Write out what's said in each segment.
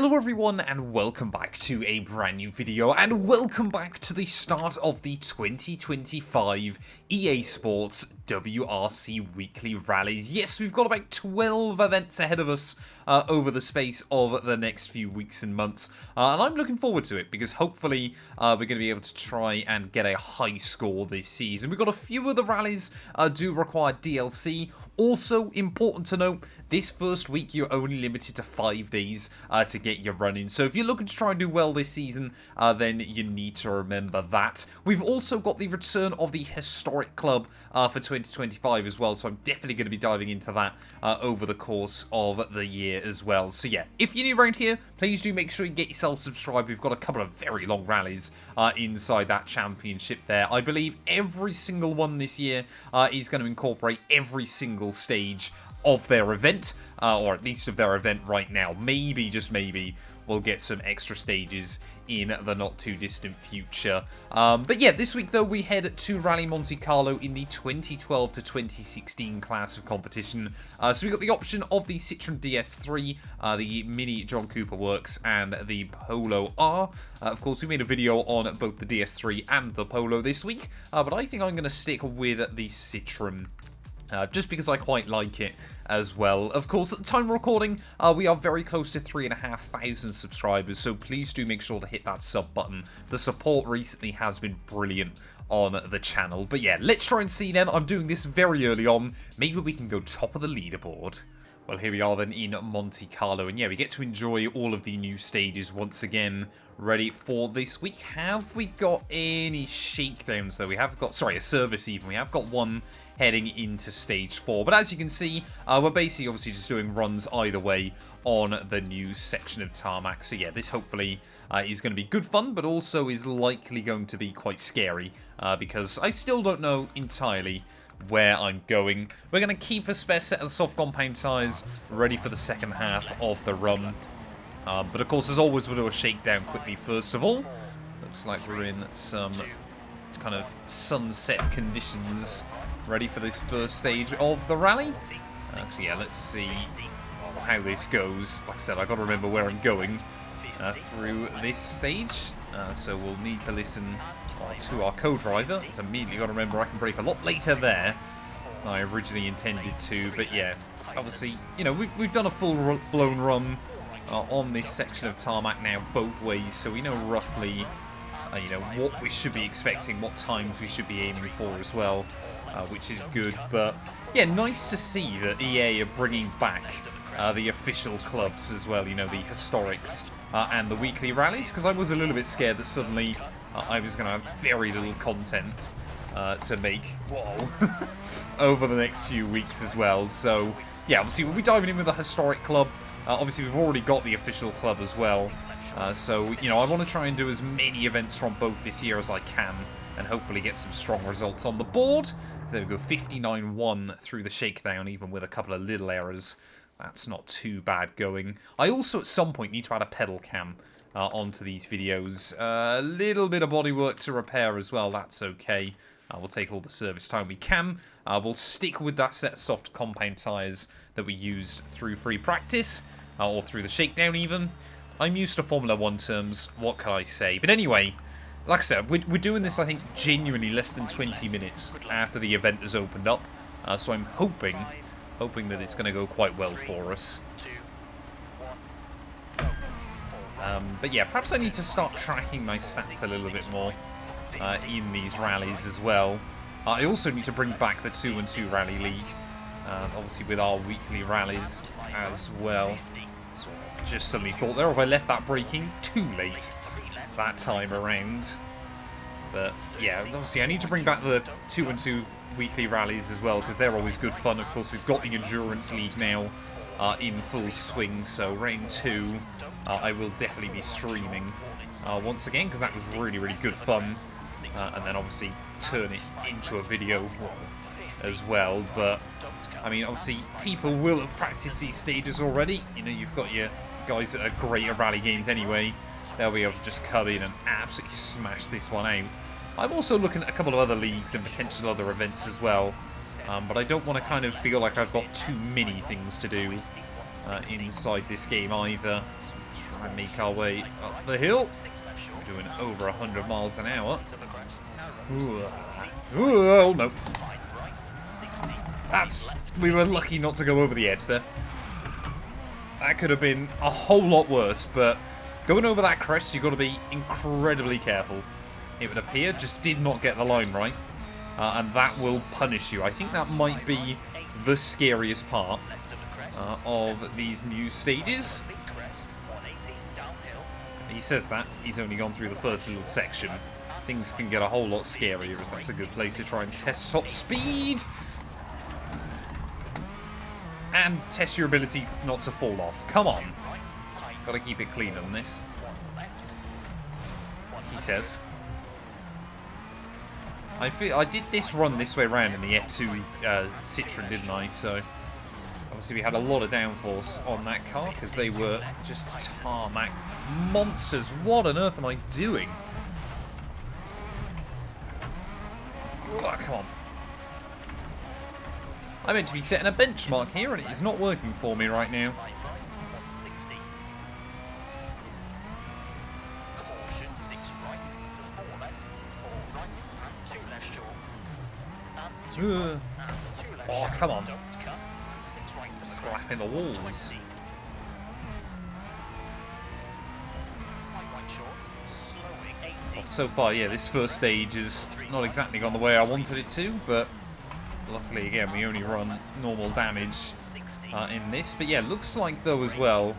Hello everyone and welcome back to a brand new video and welcome back to the start of the 2025 EA Sports WRC Weekly Rallies. Yes, we've got about 12 events ahead of us over the space of the next few weeks and months. And I'm looking forward to it because hopefully we're going to be able to try and get a high score this season. We've got a few of the rallies do require DLC. Also, important to note, this first week you're only limited to 5 days to get your run in. So if you're looking to try and do well this season, then you need to remember that. We've also got the return of the Historic Club for 2025 as well. So I'm definitely going to be diving into that over the course of the year as well. So yeah, if you're new around here, please do make sure you get yourself subscribed. We've got a couple of very long rallies inside that championship there. I believe every single one this year is going to incorporate every single stage of their event, or at least of their event right now. Maybe, just maybe, we'll get some extra stages in the not too distant future. But yeah, this week though we head to Rally Monte Carlo in the 2012 to 2016 class of competition. So we got the option of the Citroen DS3, the Mini John Cooper Works, and the Polo R. Of course, we made a video on both the DS3 and the Polo this week, but I think I'm going to stick with the Citroen. Just because I quite like it as well. Of course, at the time of recording, we are very close to 3,500 subscribers, so please do make sure to hit that sub button. The support recently has been brilliant on the channel. But yeah, let's try and see then. I'm doing this very early on. Maybe we can go top of the leaderboard. Well, here we are then in Monte Carlo, and yeah, we get to enjoy all of the new stages once again. Ready for this week. Have we got any shakedowns though? We have got, sorry, a service even. We have got one heading into stage 4. But as you can see, we're basically obviously just doing runs either way on the new section of tarmac. So yeah, this hopefully is going to be good fun, but also is likely going to be quite scary because I still don't know entirely where I'm going. We're going to keep a spare set of soft compound tyres ready for the second half of the run. But of course, as always, we'll do a shakedown quickly first of all. Looks like we're in some kind of sunset conditions, ready for this first stage of the rally. So yeah, let's see how this goes. Like I said, I've got to remember where I'm going through this stage. So we'll need to listen to our co-driver. So immediately got to remember I can brake a lot later there than I originally intended to. But yeah, obviously, you know, we've done a full-blown run on this section of tarmac now both ways, so we know roughly you know, what we should be expecting, what times we should be aiming for as well, which is good. But yeah, nice to see that EA are bringing back the official clubs as well, you know, the historics and the weekly rallies, because I was a little bit scared that suddenly I was going to have very little content to make over the next few weeks as well. So yeah, obviously we'll be diving in with the historic club. Obviously we've already got the official club as well, so you know, I want to try and do as many events from both this year as I can and hopefully get some strong results on the board. There we go, 59-1 through the shakedown, even with a couple of little errors. That's not too bad going. I also at some point need to add a pedal cam onto these videos. A little bit of bodywork to repair as well, that's okay. We'll take all the service time we can. We'll stick with that set of soft compound tyres that we used through free practice, or through the shakedown even. I'm used to Formula 1 terms, what can I say? But anyway, like I said, we're doing this, I think, genuinely less than 20 minutes after the event has opened up. So I'm hoping that it's going to go quite well for us. But yeah, perhaps I need to start tracking my stats a little bit more in these rallies as well. I also need to bring back the 2-2 Rally League, obviously with our weekly rallies as well. So just suddenly thought there, if I left that braking too late that time around. But yeah, obviously I need to bring back the 2-2 weekly rallies as well, because they're always good fun. Of course, we've got the Endurance League now in full swing, so Round 2 I will definitely be streaming once again, because that was really, really good fun. And then obviously turn it into a video as well. But I mean, obviously people will have practiced these stages already. You know, you've got your guys that are great at rally games anyway. They'll be able to just come in and absolutely smash this one out. I'm also looking at a couple of other leagues and potential other events as well. But I don't want to kind of feel like I've got too many things to do inside this game either. So try and make our way up the hill. We're doing over 100 miles an hour. Ooh. Ooh, oh no. We were lucky not to go over the edge there. That could have been a whole lot worse, but going over that crest, you've got to be incredibly careful. It would appear just did not get the line right, and that will punish you. I think that might be the scariest part of these new stages. He says that. He's only gone through the first little section. Things can get a whole lot scarier, as that's a good place to try and test top speed. And test your ability not to fall off. Come on. Gotta keep it clean on this. He says. I did this run this way around in the F2 Citroen, didn't I? So, obviously we had a lot of downforce on that car, because they were just tarmac monsters. What on earth am I doing? Oh, come on. I'm meant to be setting a benchmark here, and it is not working for me right now. Oh, come on. Slapping the walls. Well, so far, yeah, this first stage has not exactly gone the way I wanted it to, but luckily, again, we only run normal damage in this. But yeah, looks like, though, as well,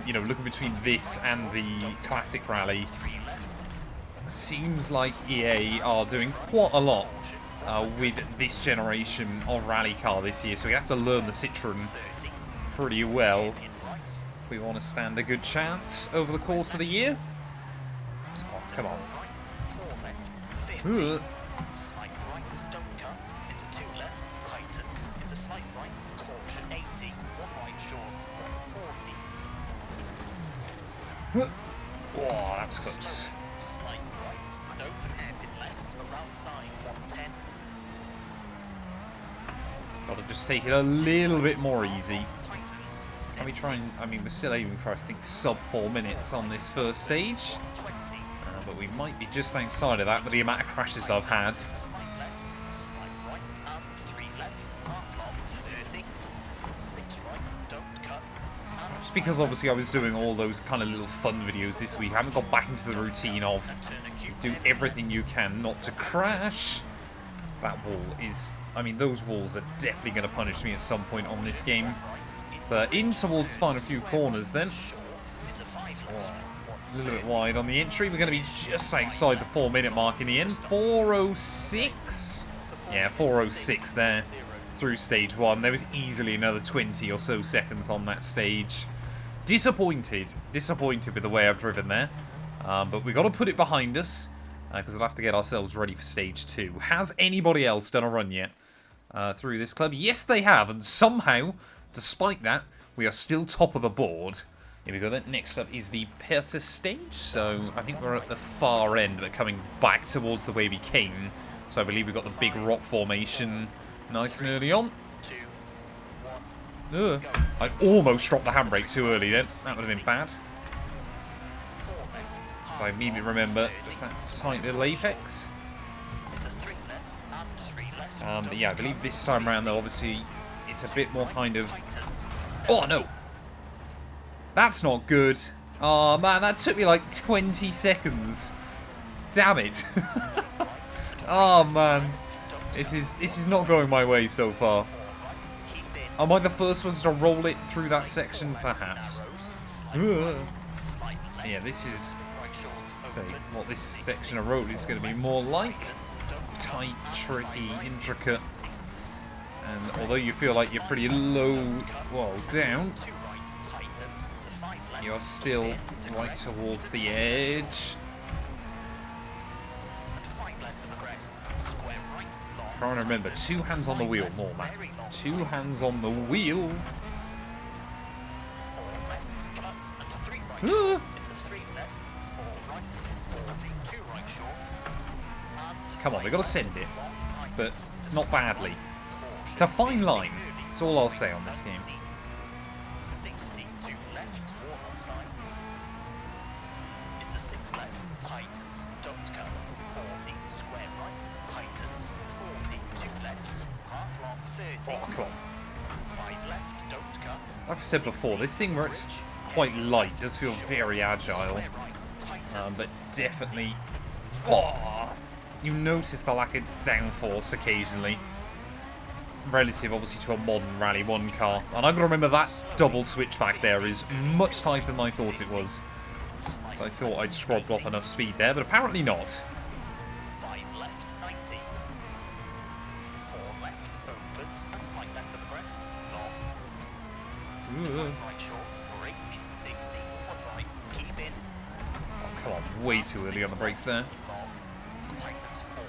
you know, looking between this and the classic rally, seems like EA are doing quite a lot with this generation of rally car this year. So we have to learn the Citroen pretty well if we want to stand a good chance over the course of the year. Oh, come on. Oh, that's close. Gotta just take it a little bit more easy. Can we try and, I mean, we're still aiming for, I think, sub 4 minutes on this first stage. But we might be just outside of that with the amount of crashes I've had. Just because obviously I was doing all those kind of little fun videos this week, I haven't got back into the routine of do everything you can not to crash. So that wall is, I mean, those walls are definitely going to punish me at some point on this game. But in towards the final few corners then. Oh, a little bit wide on the entry. We're going to be just outside the 4-minute mark in the end. 4:06. Yeah, 4:06 there through stage 1. There was easily another 20 or so seconds on that stage. Disappointed with the way I've driven there. But we've got to put it behind us, because we'll have to get ourselves ready for stage 2. Has anybody else done a run yet through this club? Yes, they have, and somehow, despite that, we are still top of the board. Here we go then. Next up is the Perta stage, so I think we're at the far end, but coming back towards the way we came. So I believe we've got the big rock formation nice and early on. I almost dropped the handbrake too early then. That would have been bad. So I immediately remember just that tight little apex. But yeah, I believe this time around though, obviously, it's a bit more kind of... Oh no! That's not good. Oh man, that took me like 20 seconds. Damn it. Oh man. This is not going my way so far. Am I the first ones to roll it through that section? Perhaps. Yeah, this is... say what this section of road is going to be more like. Tight, tricky, intricate. And although you feel like you're pretty low, well, down, you're still right towards the edge. Trying to remember, 2 hands on the wheel, more man. 2 hands on the wheel. Come on, we've got to send it, but not badly. It's a fine line. That's all I'll say on this game. 6 left, tightens, don't cut, 40, square right, tightens, 40, 2 left, half long, 30. Oh, come on. 5 left, don't cut. Like I said before, this thing works quite light, does feel very agile, but definitely, you notice the lack of downforce occasionally, relative obviously to a modern Rally 1 car. And I've got to remember that double switch back there is much tighter than I thought it was. So I thought I'd scrubbed off enough speed there, but apparently not. 5 left, 90. 4 left, opens, and slight left of the crest, long. 5 right short, brake, 60, put right, keep in. Oh, come on, way too early on the brakes there. Long, tightens 4,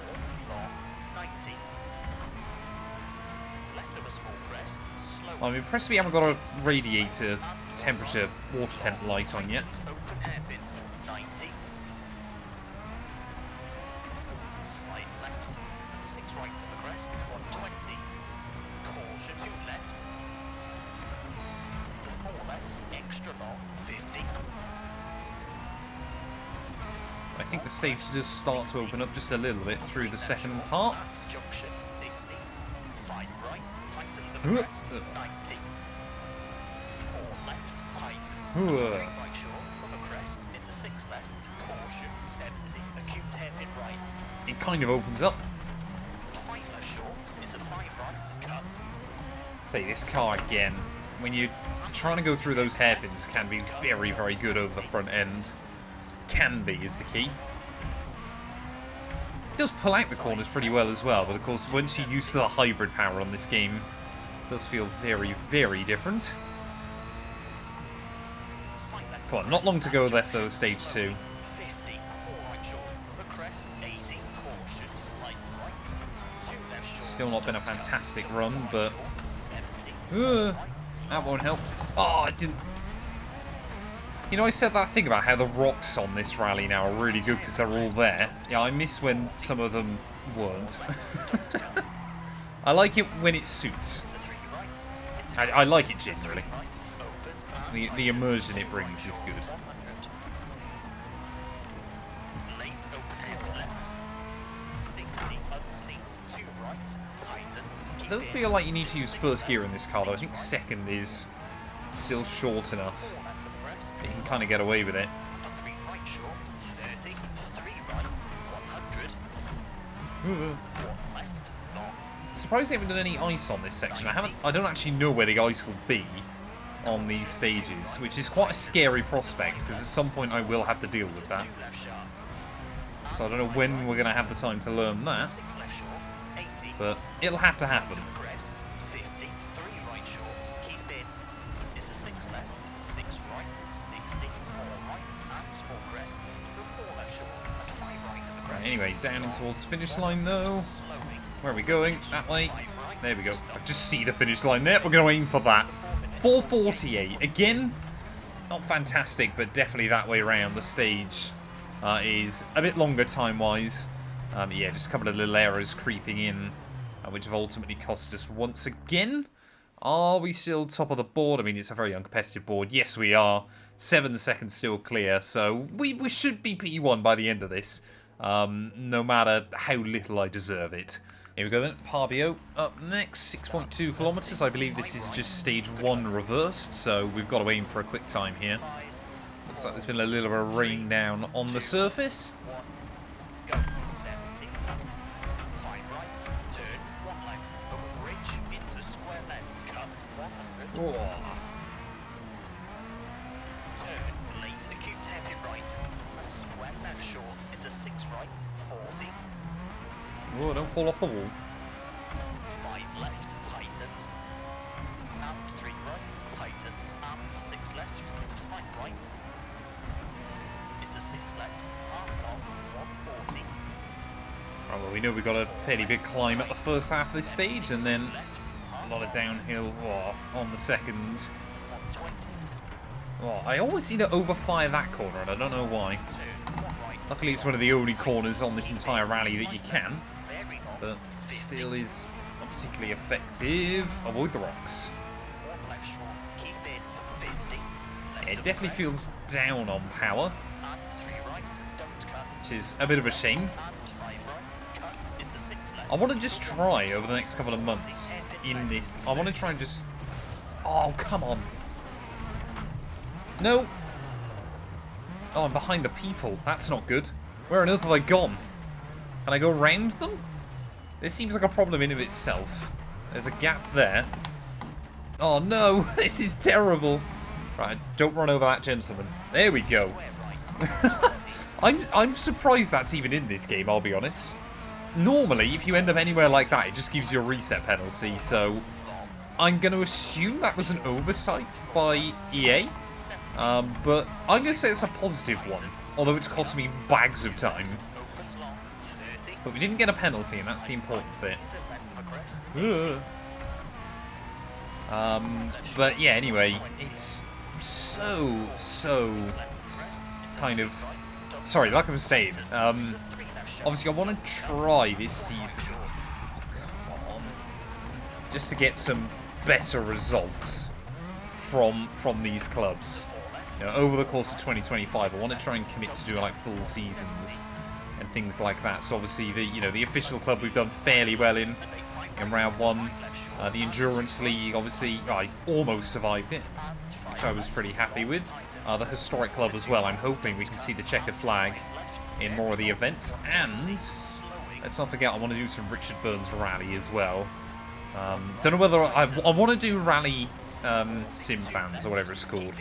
long, 90. Left of a small crest, slow. I'm impressed we haven't got a radiator temperature water temp light on yet. Open hairpin, 90. Slight left, 6 right to the crest, 120. Caution, 2 left. To 4 left, extra long, 50. I think the stage does start to open up just a little bit through the second part. Junction, 60. 5 right, tightens of the crest, 90. 4 left, tightens. 3 right short of a crest, into 6 left, caution, 70. Acute hairpin right. It kind of opens up. 5 left short, into 5 right, cut. Say, this car again, when you're trying to go through those hairpins, can be very, very good over the front end. Can be is the key. It does pull out the corners pretty well as well, but of course once you're used to the hybrid power on this game, it does feel very, very different. Come on, not long to go left though, stage 2. 50, 4 right short of a crest, 80, caution, slight right, 2 left short. Still not been a fantastic run, but 70, that won't help. Oh, I didn't. You know, I said that thing about how the rocks on this rally now are really good because they're all there. Yeah, I miss when some of them weren't. I like it when it suits. I like it generally. The immersion it brings is good. Late open hair left, 60 unseen, 2 right, tightens. I don't feel like you need to use first gear in this car though. I think second is still short enough. You can kind of get away with it. 3 right short, 30, 3 right, 100. 1 left, long. Surprised they haven't done any ice on this section. I don't actually know where the ice will be on these stages, which is quite a scary prospect because at some point I will have to deal with that. So I don't know when we're going to have the time to learn that, but it'll have to happen. 50, 3 right short, keep in, into 6 left, 6 right, 60, 4 right, and small crest, to 4 left short, and 5 right of the crest. Anyway, down in towards the finish line though. Where are we going? That way. There we go. I just see the finish line there. We're going to aim for that. 4:48. Again, not fantastic, but definitely that way around. The stage is a bit longer time-wise. Yeah, just a couple of little errors creeping in, which have ultimately cost us once again. Are we still top of the board? I mean, it's a very uncompetitive board. Yes, we are. 7 seconds still clear, so we should be P1 by the end of this, no matter how little I deserve it. Here we go then, Parbio up next, 6.2 kilometers. I believe this is just stage 1 reversed, so we've got to aim for a quick time here. Looks like there's been a little bit of rain down on the surface. 70, 5 right, turn, 1 left, over bridge, into square left, cut, 100. Oh. Turn, late, acute hairpin right, and square left short, into 6 right, 40. Oh, don't fall off the wall. 5 left, tightens, and 3 right, tightens, and 6 left, into slight right, into 6 left, half long, 140. Right, well, we know we've got a fairly big climb at the first half of this stage, and then a lot of downhill on the second. 120. Oh, I always seem to overfire that corner, and I don't know why. Turn, 1 right, Luckily, it's one of the only corners on this entire rally that you can, very long, but 50. still is not particularly effective. Avoid the rocks. 1 left short, keep in, 50. Left It of definitely crest, feels down on power. and 3 right, which is a bit of a shame. I want to just try over the next couple of months in this. I want to try and just... Oh, come on. No. Oh, I'm behind the people. That's not good. Where on earth have I gone? Can I go around them? This seems like a problem in of itself. There's a gap there. Oh no, this is terrible. Right, don't run over that gentleman. There we go. I'm surprised that's even in this game, I'll be honest. Normally, if you end up anywhere like that, it just gives you a reset penalty, so I'm going to assume that was an oversight by EA. But I'm going to say it's a positive one, although it's cost me bags of time. But we didn't get a penalty, and that's the important bit. But yeah, anyway, it's so kind of... Sorry, like I was saying, obviously I want to try this season, come on, just to get some better results from these clubs. You know, over the course of 2025, I want to try and commit to doing like full seasons and things like that. So obviously, the official club we've done fairly well in round one. The Endurance League, obviously, I almost survived it, which I was pretty happy with. The Historic Club as well. I'm hoping we can see the checkered flag in more of the events. And let's not forget, I want to do some Richard Burns Rally as well. Don't know whether I want to do Rally Sim Fans or whatever it's called.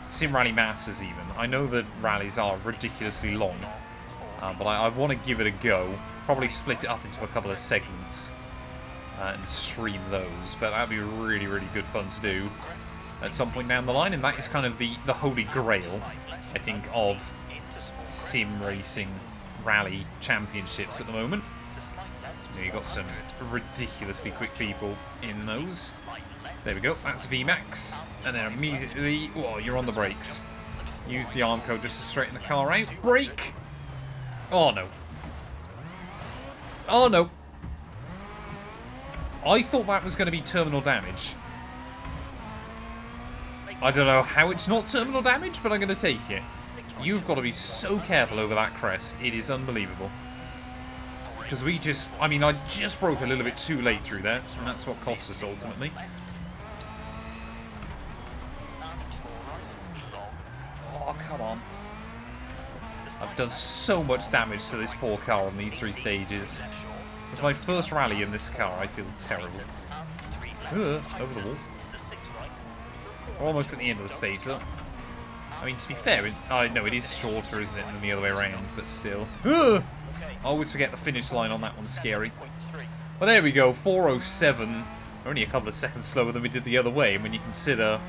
Sim Rally Masters even. I know that rallies are ridiculously long, but I want to give it a go. Probably split it up into a couple of segments and stream those. But that'd be really, really good fun to do at some point down the line. And that is kind of the holy grail, I think, of sim racing rally championships at the moment. You've got some ridiculously quick people in those. There we go, that's VMAX. And then immediately, whoa, you're on the brakes. Use the arm code just to straighten the car out. Brake! Oh no. Oh no. I thought that was going to be terminal damage. I don't know how it's not terminal damage, but I'm going to take it. You've got to be so careful over that crest. It is unbelievable. Because I just broke a little bit too late through that, and that's what cost us ultimately. Oh, come on. I've done so much damage to this poor car on these 3 stages. It's my first rally in this car. I feel terrible. Over the wall. We're almost at the end of the stage, though. I mean, to be fair, I know it is shorter, isn't it, than the other way around, but still. I always forget the finish line on that one. Scary. Well, there we go. 4:07. We're only a couple of seconds slower than we did the other way. When you consider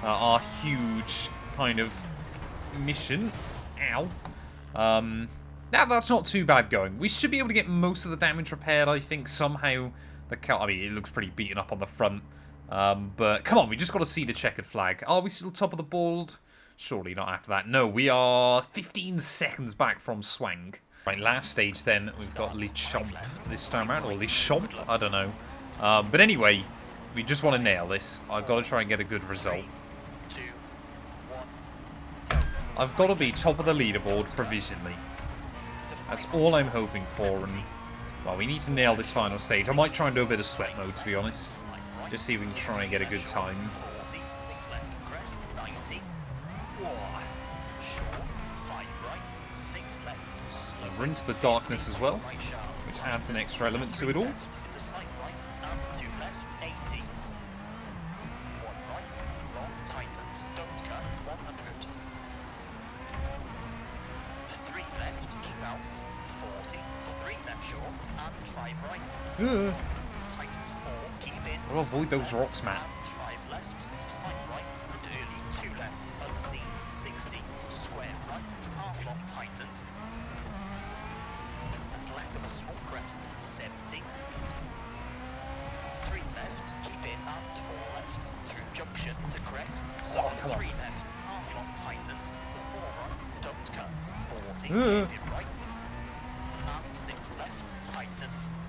our huge kind of mission. Ow. Now that's not too bad going. We should be able to get most of the damage repaired, I think, somehow. The car, I mean, it looks pretty beaten up on the front. But come on, we just got to see the checkered flag. Are we still top of the board? Surely not after that. No, we are 15 seconds back from Swang. Right, last stage then, we've got Le Champ this time around, or Le Champ, I don't know. But anyway, we just want to nail this. I've got to try and get a good result. I've got to be top of the leaderboard provisionally. That's all I'm hoping for, and, well, we need to nail this final stage. I might try and do a bit of sweat mode, to be honest. Just see if we can try and get a good time. We're into the darkness as well, which adds an extra element to it all. I'll avoid those rocks, Matt.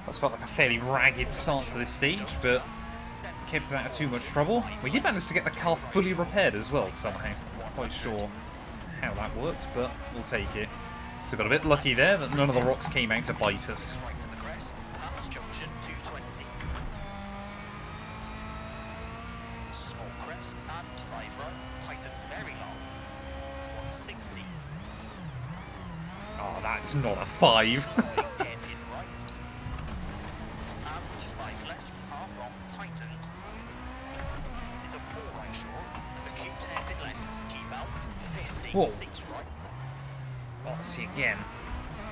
That's felt like a fairly ragged start to this stage, but kept it out of too much trouble. We did manage to get the car fully repaired as well, somehow. Not quite sure how that worked, but we'll take it. So we got a bit lucky there that none of the rocks came out to bite us. Right to the crest, past junction 220. Small crest and 5 right, tightens very long. 160. Oh, that's not a 5. Head in right. And 5 left, half long, tightens. Into 4 right short. Acute hairpin left, keep out. 50, Whoa. 6 right. Oh, see again.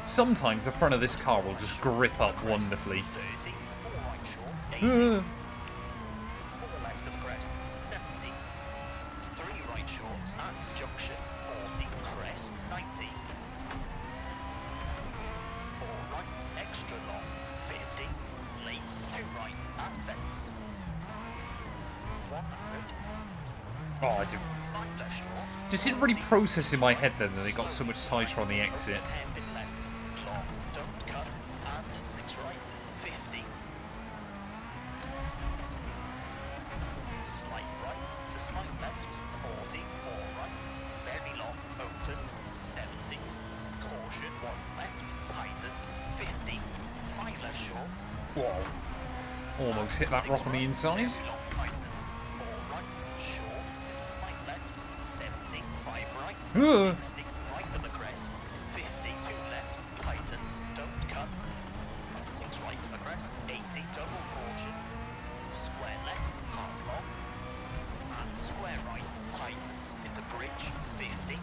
Sometimes the front of this car will just grip up wonderfully. 30, 4 right short, 80. 4 left of crest, 70. 3 right short, at junction, 40, crest, 90. 4 right, extra long, 50. Late, 2 right, at fence. 100. Oh, I didn't. 5 left short. Just didn't really process in my head then that it got so much tighter on the exit. Hairpin left, long, don't cut, and 6 right, 50. Slight right to slight left, 40, 4 right, very long, opens, 70. Caution, 1 left, tightens, 50. 5 left short. Whoa. Almost hit that rock on the inside. Very long, tightens, 4 right, short, into slight left, 70. 5 right, 60. Right of the crest, 50. 2 left, tightens, don't cut. And 6 right to the crest, 80. Double caution. Square left, half long. And square right, tightens, into bridge, 50.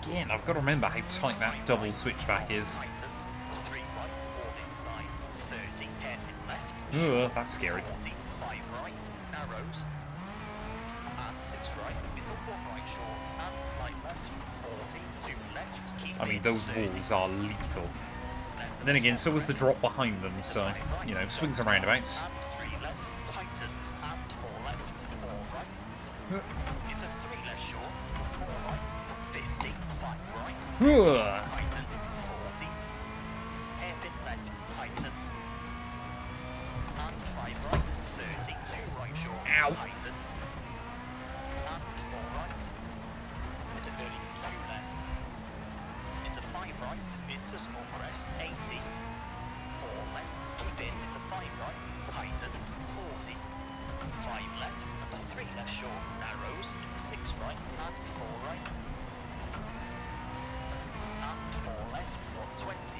Again, I've got to remember how tight that double switchback is. Tightens, 3 right, all inside, 30. Hairpin left, Ugh, that's scary. 40, 5 right, narrows. And 6 right, into 1 right short, and slight left, 40, 2 left, keep I mean, in, those 30. walls are lethal. Left of Then the again, so small was the crest, drop behind them, so, five right, you know, don't swings and cut, roundabouts. And 3 left, tightens, and 4 left, 4 right. Into 3 left short, 4 right, 50, 5 right. Ugh. Tightens, 40. Hairpin left, tightens. And 5 right, 30. 2 right short, Ow. tightens. And 4 right. Into early 2 left. Into 5 right, into small crest, 80. 4 left, keep in, into 5 right, tightens, 40. 5 left, and 3 left short, narrows, into 6 right, and 4 right. And 4 left, 120.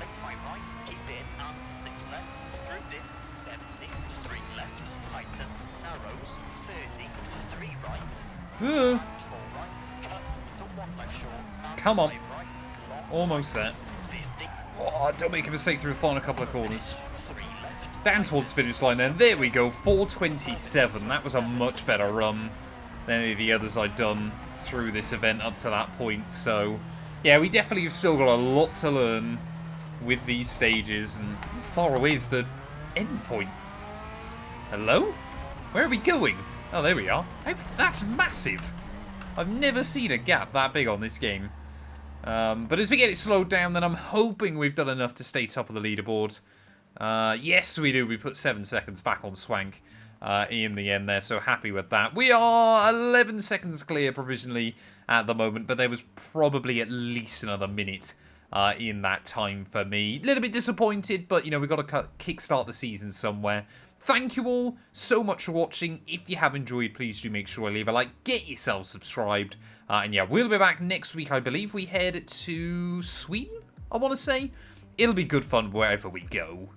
Late 5 right, keep in, and 6 left, through in, 70. 3 left, tightens, narrows, 30. 3 right, Ugh. and 4 right, cut, into 1 left short, and Come on. 5 right, long, Almost there. 50. Oh, don't make a mistake through the final couple of corners. 3 left, Down towards the finish line then. There we go, 4:27. That was a much better run than any of the others I'd done through this event up to that point. So, yeah, we definitely have still got a lot to learn with these stages, and far away is the end point. Hello? Where are we going? Oh, there we are. That's massive. I've never seen a gap that big on this game. But as we get it slowed down, then I'm hoping we've done enough to stay top of the leaderboard. Yes, we do. We put 7 seconds back on Swank in the end there, so happy with that. We are 11 seconds clear provisionally at the moment, but there was probably at least another minute in that time for me. A little bit disappointed, but, you know, we've got to kickstart the season somewhere. Thank you all so much for watching. If you have enjoyed, please do make sure to leave a like, get yourself subscribed. And yeah, we'll be back next week. I believe we head to Sweden, I want to say. It'll be good fun wherever we go.